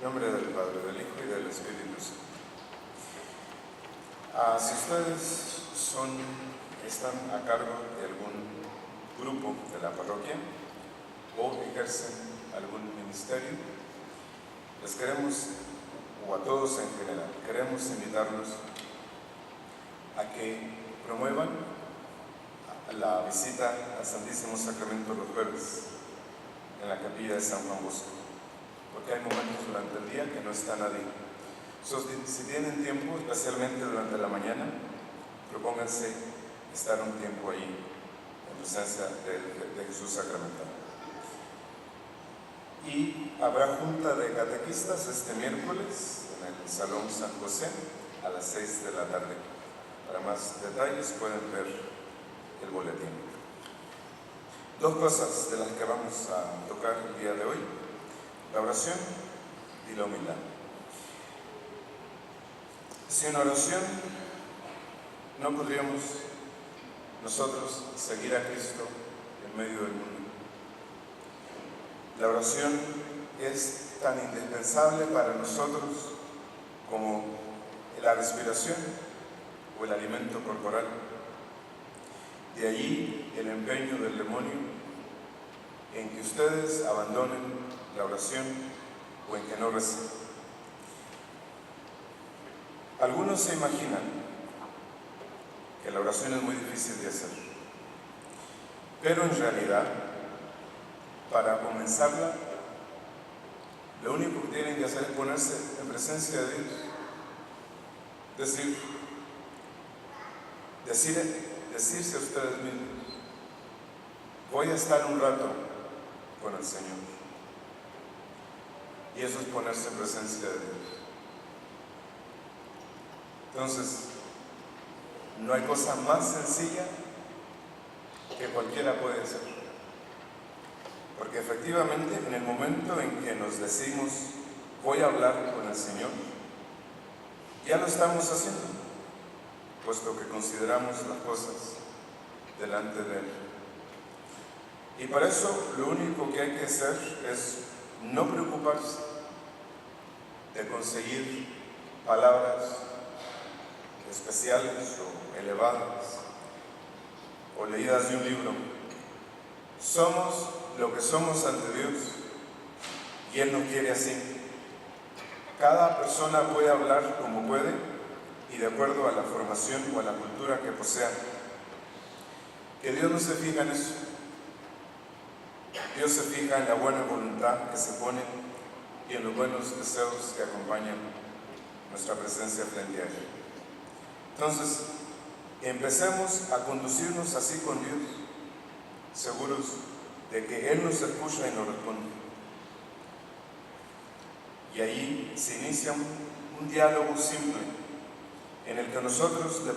En nombre del Padre, del Hijo y del Espíritu Santo. Si ustedes están a cargo de algún grupo de la parroquia o ejercen algún ministerio, les queremos, o a todos en general, queremos invitarlos a que promuevan la visita al Santísimo Sacramento los jueves en la capilla de San Juan Bosco, porque hay momentos durante el día que no está nadie. Si tienen tiempo, especialmente durante la mañana, propónganse estar un tiempo ahí en presencia de Jesús sacramentado. Y habrá junta de catequistas este miércoles en el Salón San José a las 6 de la tarde. Para más detalles pueden ver el boletín. Dos cosas de las que vamos a tocar el día de hoy: la oración y la humildad. Sin oración no podríamos nosotros seguir a Cristo en medio del mundo. La oración es tan indispensable para nosotros como la respiración o el alimento corporal. De allí el empeño del demonio en que ustedes abandonen la oración o en que no recen. Algunos se imaginan que la oración es muy difícil de hacer, pero en realidad, para comenzarla, lo único que tienen que hacer es ponerse en presencia de Dios. Decirse a ustedes mismos: voy a estar un rato con el Señor. Y eso es ponerse en presencia de Dios. Entonces, no hay cosa más sencilla que cualquiera puede hacer. Porque efectivamente, en el momento en que nos decimos voy a hablar con el Señor, ya lo estamos haciendo, puesto que consideramos las cosas delante de Él. Y para eso lo único que hay que hacer es no preocuparse de conseguir palabras especiales o elevadas o leídas de un libro. Somos lo que somos ante Dios y Él nos quiere así. Cada persona puede hablar como puede y de acuerdo a la formación o a la cultura que posea. Que Dios no se fija en eso. Dios se fija en la buena voluntad que se pone y en los buenos deseos que acompañan nuestra presencia frente a Él. Entonces, empecemos a conducirnos así con Dios, seguros de que Él nos escucha y nos responde. Y ahí se inicia un diálogo simple en el que nosotros le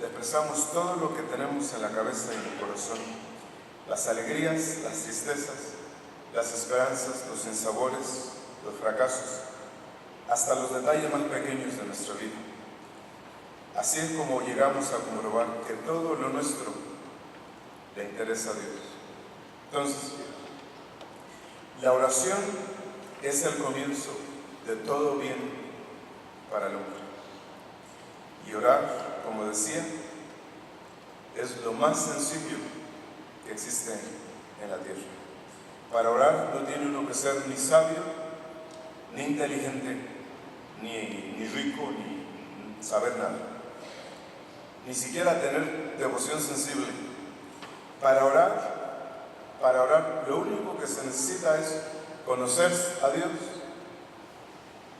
expresamos todo lo que tenemos en la cabeza y en el corazón: las alegrías, las tristezas, las esperanzas, los sinsabores, los fracasos, hasta los detalles más pequeños de nuestra vida. Así es como llegamos a comprobar que todo lo nuestro le interesa a Dios. Entonces, la oración es el comienzo de todo bien para el hombre. Y orar, como decía, es lo más sencillo que existe en la tierra. Para orar no tiene uno que ser ni sabio, ni inteligente, ni rico, ni saber nada, ni siquiera tener devoción sensible. Para orar lo único que se necesita es conocer a Dios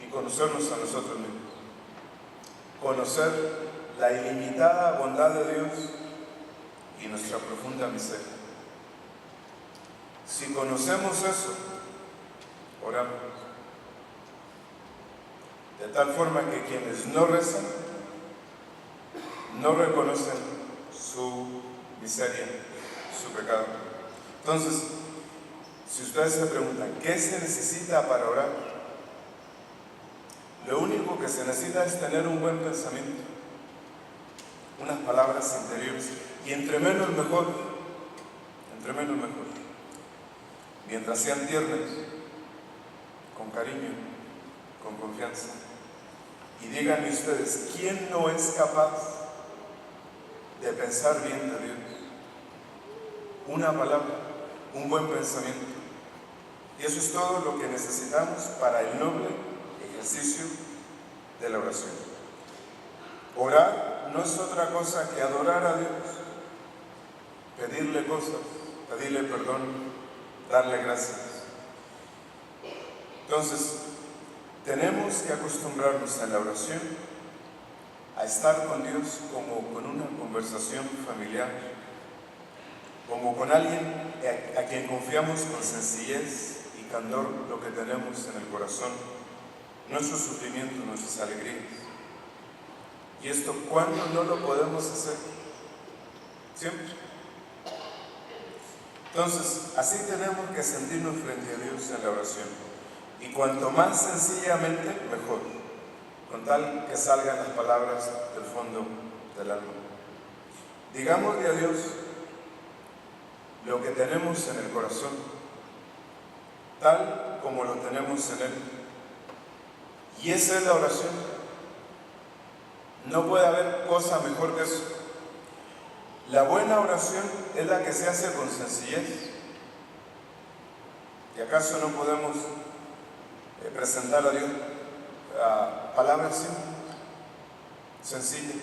y conocernos a nosotros mismos. Conocer la ilimitada bondad de Dios y nuestra profunda miseria. Si conocemos eso, oramos. De tal forma que quienes no rezan no reconocen su miseria, su pecado. Entonces, si ustedes se preguntan ¿qué se necesita para orar? Lo único que se necesita es tener un buen pensamiento, unas palabras interiores, y entre menos mejor. Mientras sean tiernas, con cariño, con confianza. Y díganme ustedes, ¿quién no es capaz de pensar bien de Dios? Una palabra, un buen pensamiento. Y eso es todo lo que necesitamos para el noble ejercicio de la oración. Orar no es otra cosa que adorar a Dios, pedirle cosas, pedirle perdón, darle gracias. Entonces, tenemos que acostumbrarnos en la oración a estar con Dios como con una conversación familiar, como con alguien a quien confiamos con sencillez y candor lo que tenemos en el corazón, nuestros sufrimientos, nuestras alegrías. ¿Y esto cuándo no lo podemos hacer? Siempre. Entonces, así tenemos que sentirnos frente a Dios en la oración. Y cuanto más sencillamente, mejor, con tal que salgan las palabras del fondo del alma. Digámosle a Dios lo que tenemos en el corazón, tal como lo tenemos en Él. Y esa es la oración. No puede haber cosa mejor que eso. La buena oración es la que se hace con sencillez. ¿Y acaso no podemos presentar a Dios palabras simples, sencillas?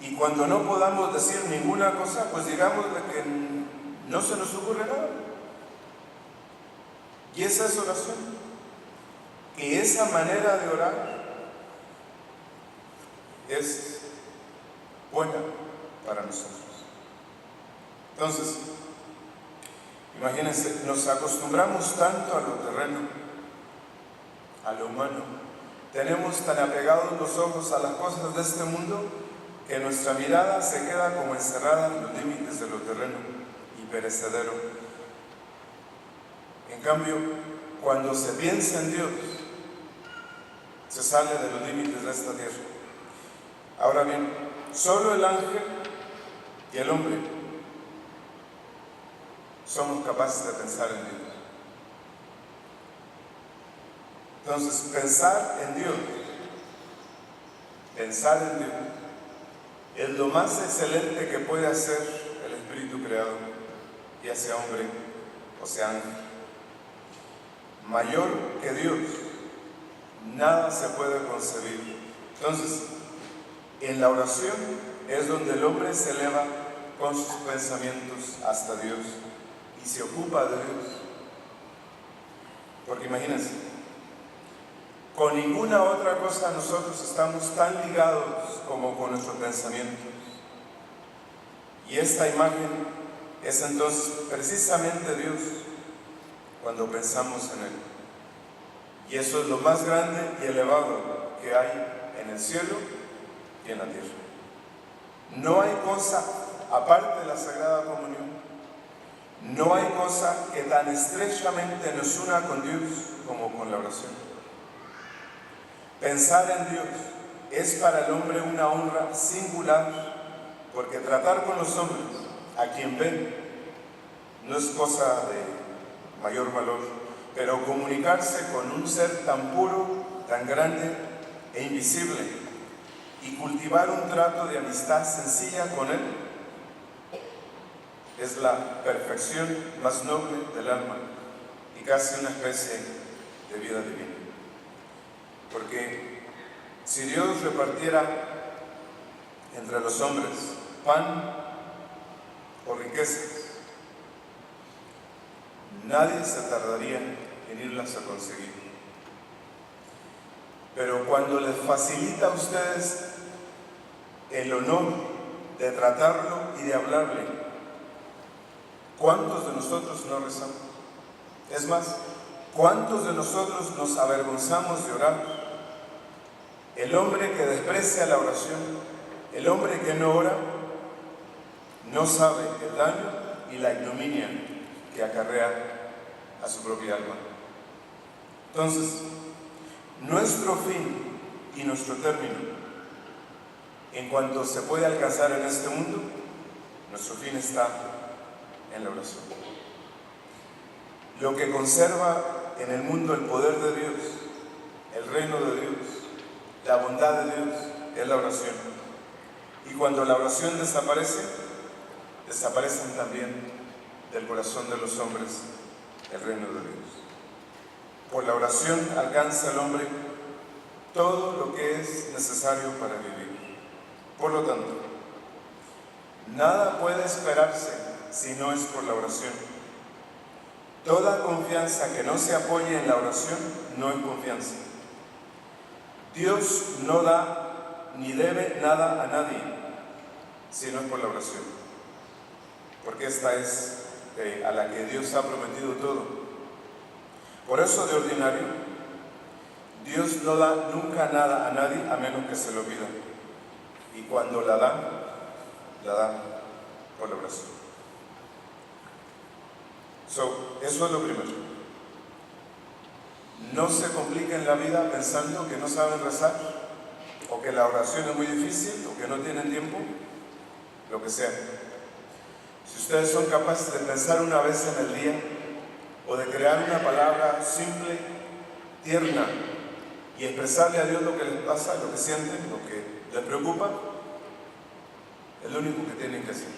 Y cuando no podamos decir ninguna cosa, pues digamos que no se nos ocurre nada. Y esa es oración. Y esa manera de orar es buena para nosotros. Entonces, imagínense, nos acostumbramos tanto a lo terreno, a lo humano. Tenemos tan apegados los ojos a las cosas de este mundo que nuestra mirada se queda como encerrada en los límites de lo terreno y perecedero. En cambio, cuando se piensa en Dios, se sale de los límites de esta tierra. Ahora bien, solo el ángel y el hombre somos capaces de pensar en Dios. Entonces, pensar en Dios es lo más excelente que puede hacer el Espíritu creador, ya sea hombre o sea ángel. Mayor que Dios, nada se puede concebir. Entonces, en la oración es donde el hombre se eleva con sus pensamientos hasta Dios y se ocupa de Dios. Porque imagínense, con ninguna otra cosa nosotros estamos tan ligados como con nuestros pensamientos. Y esta imagen es entonces precisamente Dios cuando pensamos en Él. Y eso es lo más grande y elevado que hay en el cielo y en la tierra. No hay cosa, aparte de la Sagrada Comunión, no hay cosa que tan estrechamente nos una con Dios como con la oración. Pensar en Dios es para el hombre una honra singular, porque tratar con los hombres, a quien ven, no es cosa de mayor valor, pero comunicarse con un ser tan puro, tan grande e invisible, y cultivar un trato de amistad sencilla con Él, es la perfección más noble del alma y casi una especie de vida divina. Porque si Dios repartiera entre los hombres pan o riquezas, nadie se tardaría en irlas a conseguir. Pero cuando les facilita a ustedes el honor de tratarlo y de hablarle, ¿cuántos de nosotros no rezamos? Es más, ¿cuántos de nosotros nos avergonzamos de orar? El hombre que desprecia la oración, el hombre que no ora, no sabe el daño y la ignominia que acarrea a su propia alma. Entonces, nuestro fin y nuestro término, en cuanto se puede alcanzar en este mundo, nuestro fin está en la oración. Lo que conserva en el mundo el poder de Dios el reino de Dios, la bondad de Dios, es la oración. Y cuando la oración desaparece, desaparecen también del corazón de los hombres el reino de Dios. Por la oración alcanza el hombre todo lo que es necesario para vivir. Por lo tanto, nada puede esperarse si no es por la oración. Toda confianza que no se apoye en la oración no es confianza. Dios no da ni debe nada a nadie si no es por la oración, porque esta es a la que Dios ha prometido todo. Por eso, de ordinario, Dios no da nunca nada a nadie a menos que se lo pida, y cuando la da por la oración. Eso es lo primero. No se compliquen la vida pensando que no saben rezar, o que la oración es muy difícil, o que no tienen tiempo, lo que sea. Si ustedes son capaces de pensar una vez en el día, o de crear una palabra simple, tierna, y expresarle a Dios lo que les pasa, lo que sienten, lo que les preocupa, es lo único que tienen que hacer.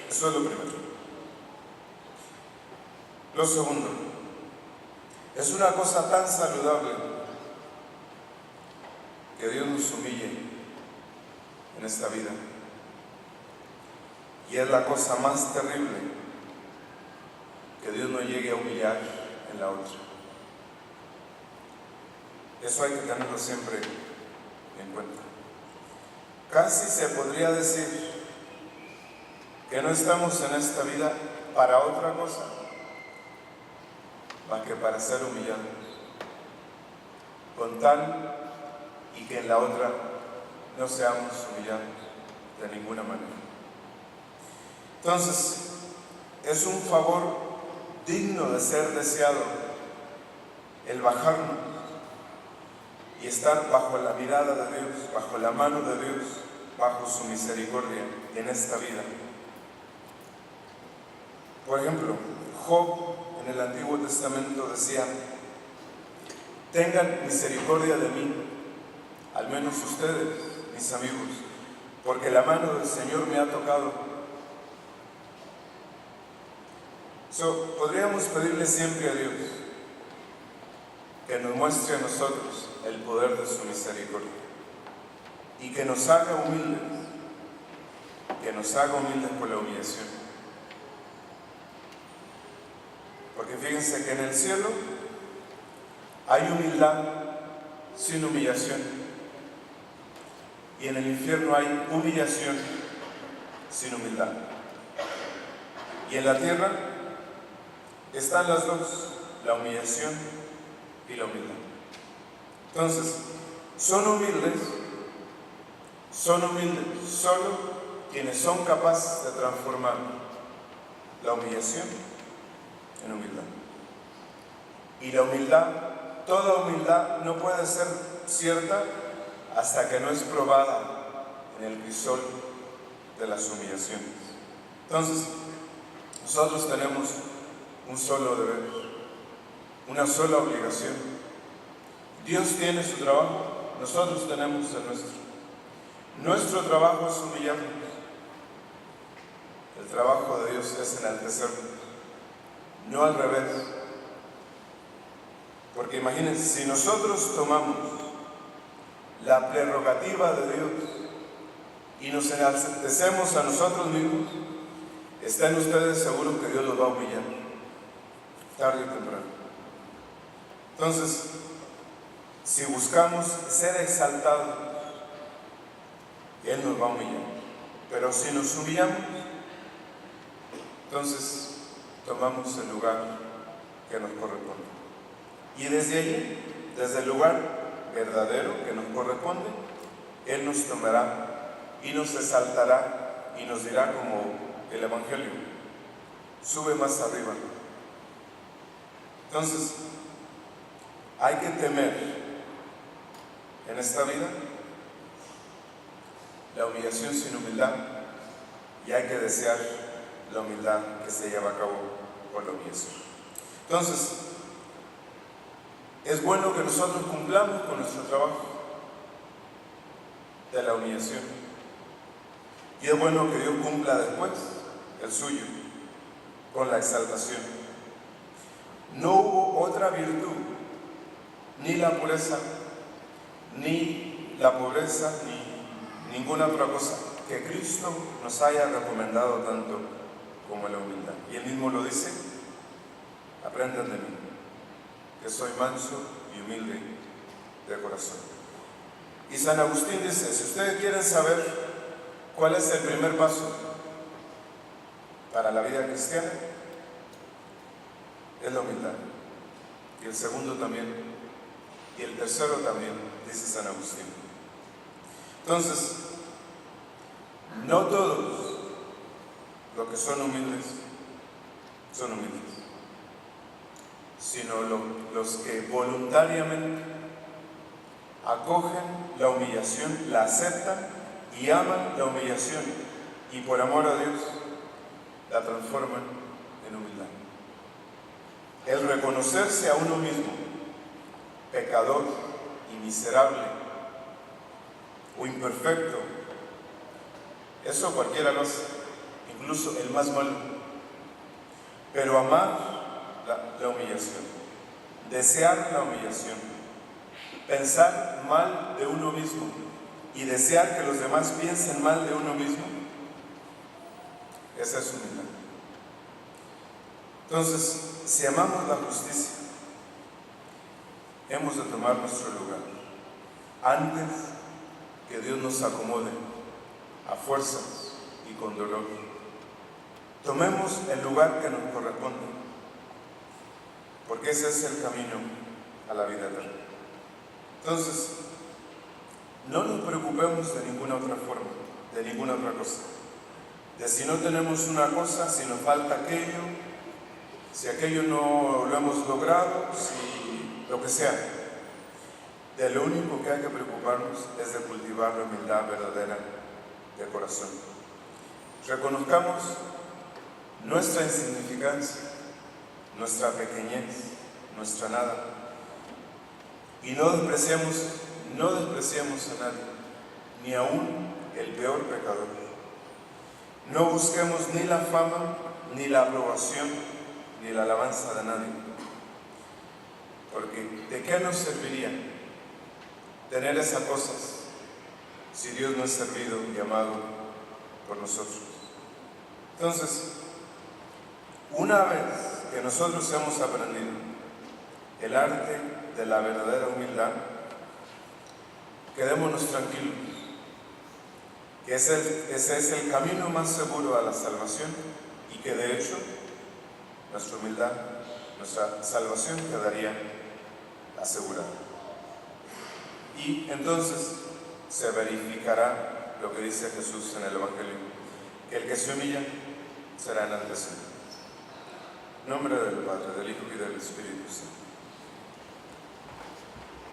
Eso es lo primero. Lo segundo, es una cosa tan saludable que Dios nos humille en esta vida. Y es la cosa más terrible que Dios nos llegue a humillar en la otra. Eso hay que tenerlo siempre en cuenta. Casi se podría decir que no estamos en esta vida para otra cosa más que para ser humillados, con tal y que en la otra no seamos humillados de ninguna manera. Entonces, es un favor digno de ser deseado el bajarnos y estar bajo la mirada de Dios, bajo la mano de Dios, bajo su misericordia en esta vida. Por ejemplo, Job en el Antiguo Testamento decía: tengan misericordia de mí, al menos ustedes, mis amigos, porque la mano del Señor me ha tocado. Podríamos pedirle siempre a Dios que nos muestre a nosotros el poder de su misericordia y que nos haga humildes por la humillación. Porque fíjense que en el cielo hay humildad sin humillación, y en el infierno hay humillación sin humildad. Y en la tierra están las dos, la humillación y la humildad. Entonces, son humildes solo quienes son capaces de transformar la humillación en humildad. Y la humildad, toda humildad no puede ser cierta hasta que no es probada en el crisol de las humillaciones. Entonces, nosotros tenemos un solo deber, una sola obligación. Dios tiene su trabajo, nosotros tenemos el nuestro. Nuestro trabajo es humillarnos. El trabajo de Dios es enaltecernos, no al revés. Porque imagínense, si nosotros tomamos la prerrogativa de Dios y nos enaltecemos a nosotros mismos, están ustedes seguros que Dios los va a humillar, tarde o temprano. Entonces, si buscamos ser exaltados, Él nos va a humillar. Pero si nos humillamos, entonces tomamos el lugar que nos corresponde. Y desde allí, desde el lugar verdadero que nos corresponde, Él nos tomará y nos exaltará y nos dirá, como el Evangelio: sube más arriba. Entonces, hay que temer en esta vida la humillación sin humildad, y hay que desear la humildad que se lleva a cabo por la humillación. Entonces, Es bueno que nosotros cumplamos con nuestro trabajo de la humillación. Y es bueno que Dios cumpla después el suyo, con la exaltación. No hubo otra virtud, ni la pureza, ni la pobreza, ni ninguna otra cosa que Cristo nos haya recomendado tanto como la humildad. Y Él mismo lo dice: aprendan de mí, que soy manso y humilde de corazón. Y San Agustín dice: si ustedes quieren saber cuál es el primer paso para la vida cristiana, es la humildad. Y el segundo también. Y el tercero también, dice San Agustín. Entonces, no todos los que son humildes, sino los que voluntariamente acogen la humillación, la aceptan y aman la humillación, y por amor a Dios la transforman en humildad. El reconocerse a uno mismo pecador y miserable o imperfecto, eso cualquiera lo hace, incluso el más malo. Pero amar la humillación, desear la humillación, pensar mal de uno mismo y desear que los demás piensen mal de uno mismo, esa es humildad. Entonces, si amamos la justicia, hemos de tomar nuestro lugar antes que Dios nos acomode a fuerzas y con dolor. Tomemos el lugar que nos corresponde, porque ese es el camino a la vida eterna. Entonces, no nos preocupemos de ninguna otra forma, de ninguna otra cosa. De si no tenemos una cosa, si nos falta aquello, si aquello no lo hemos logrado, si lo que sea. De lo único que hay que preocuparnos es de cultivar la humildad verdadera de corazón. Reconozcamos nuestra insignificancia, nuestra pequeñez, nuestra nada, y no despreciemos a nadie, ni aún el peor pecador. No busquemos ni la fama, ni la aprobación, ni la alabanza de nadie, porque ¿de qué nos serviría tener esas cosas si Dios no es servido y amado por nosotros? Entonces, una vez que nosotros hemos aprendido el arte de la verdadera humildad, quedémonos tranquilos, que ese es el camino más seguro a la salvación, y que de hecho nuestra humildad, nuestra salvación quedaría asegurada. Y entonces se verificará lo que dice Jesús en el Evangelio, que el que se humilla será enaltecido. En nombre del Padre, del Hijo y del Espíritu Santo.